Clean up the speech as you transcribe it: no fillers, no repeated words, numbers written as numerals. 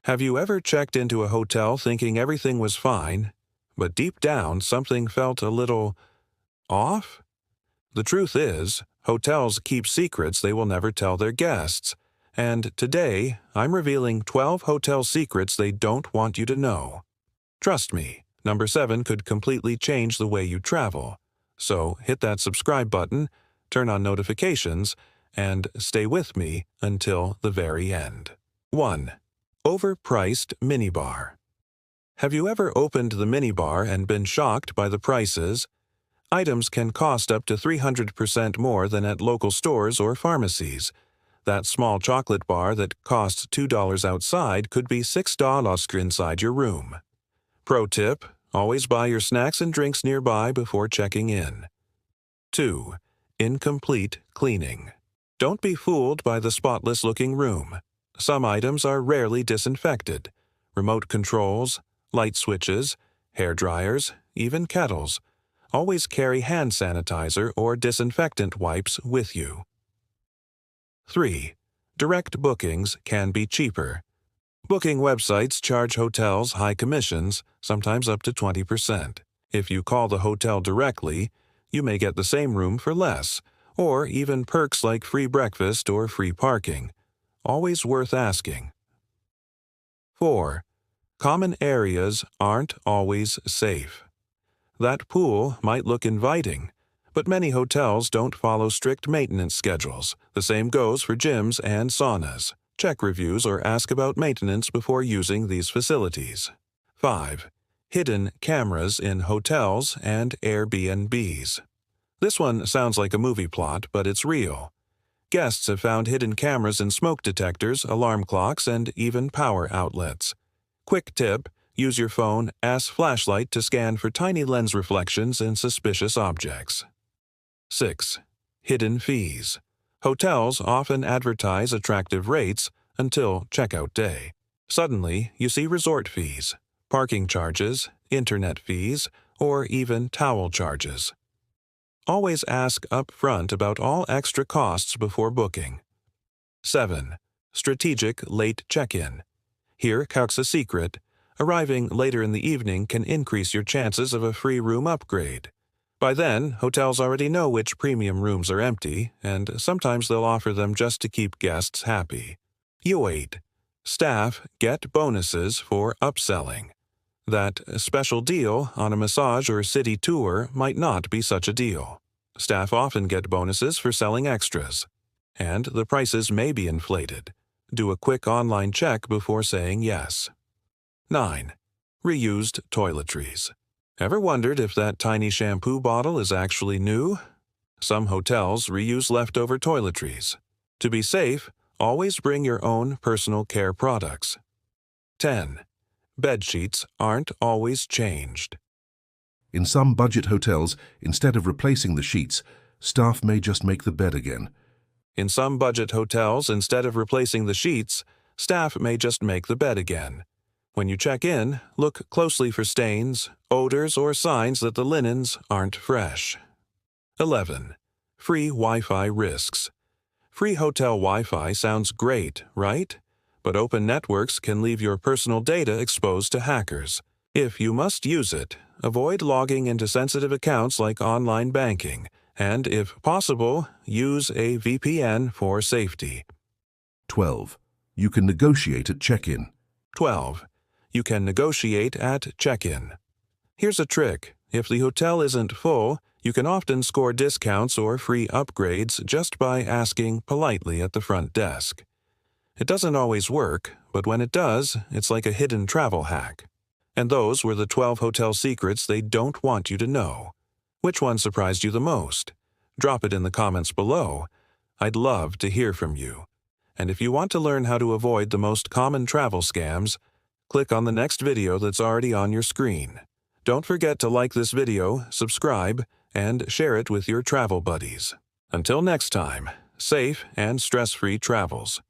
Have you ever checked into a hotel thinking everything was fine, but deep down something felt a little off? The truth is, hotels keep secrets they will never tell their guests, and today I'm revealing 12 hotel secrets they don't want you to know. Trust me, number 7 could completely change the way you travel. So hit that subscribe button, turn on notifications, and stay with me until the very end. 1. Overpriced minibar. Have you ever opened the minibar and been shocked by the prices? Items can cost up to 300% more than at local stores or pharmacies. That small chocolate bar that costs $2 outside could be $6 inside your room. Pro tip: always buy your snacks and drinks nearby before checking in. 2. Incomplete cleaning. Don't be fooled by the spotless-looking room. Some items are rarely disinfected. Remote controls, light switches, hair dryers, even kettles. Always carry hand sanitizer or disinfectant wipes with you. 3. Direct bookings can be cheaper. Booking websites charge hotels high commissions, sometimes up to 20%. If you call the hotel directly, you may get the same room for less, or even perks like free breakfast or free parking. Always worth asking. 4. Common areas aren't always safe. That pool might look inviting, but many hotels don't follow strict maintenance schedules. The same goes for gyms and saunas. Check reviews or ask about maintenance before using these facilities. 5. Hidden cameras in hotels and Airbnbs. This one sounds like a movie plot, but it's real. Guests have found hidden cameras in smoke detectors, alarm clocks, and even power outlets. Quick tip: use your phone as flashlight to scan for tiny lens reflections in suspicious objects. 6. Hidden fees. Hotels often advertise attractive rates until checkout day. Suddenly, you see resort fees, parking charges, internet fees, or even towel charges. Always ask up front about all extra costs before booking. 7. Strategic late check-in. Here comes a secret. Arriving later in the evening can increase your chances of a free room upgrade. By then, hotels already know which premium rooms are empty, and sometimes they'll offer them just to keep guests happy. 8. Staff get bonuses for upselling. That special deal on a massage or city tour might not be such a deal. Staff often get bonuses for selling extras. And the prices may be inflated. Do a quick online check before saying yes. 9. Reused toiletries. Ever wondered if that tiny shampoo bottle is actually new? Some hotels reuse leftover toiletries. To be safe, always bring your own personal care products. 10. Bed sheets aren't always changed. In some budget hotels, instead of replacing the sheets, staff may just make the bed again. In some budget hotels, instead of replacing the sheets, staff may just make the bed again. When you check in, look closely for stains, odors, or signs that the linens aren't fresh. 11. Free Wi-Fi risks. Free hotel Wi-Fi sounds great, right? But open networks can leave your personal data exposed to hackers. If you must use it, avoid logging into sensitive accounts like online banking, and if possible, use a VPN for safety. 12. You can negotiate at check-in. 12. You can negotiate at check-in. Here's a trick. If the hotel isn't full, you can often score discounts or free upgrades just by asking politely at the front desk. It doesn't always work, but when it does, it's like a hidden travel hack. And those were the 12 hotel secrets they don't want you to know. Which one surprised you the most? Drop it in the comments below. I'd love to hear from you. And if you want to learn how to avoid the most common travel scams, click on the next video that's already on your screen. Don't forget to like this video, subscribe, and share it with your travel buddies. Until next time, safe and stress-free travels.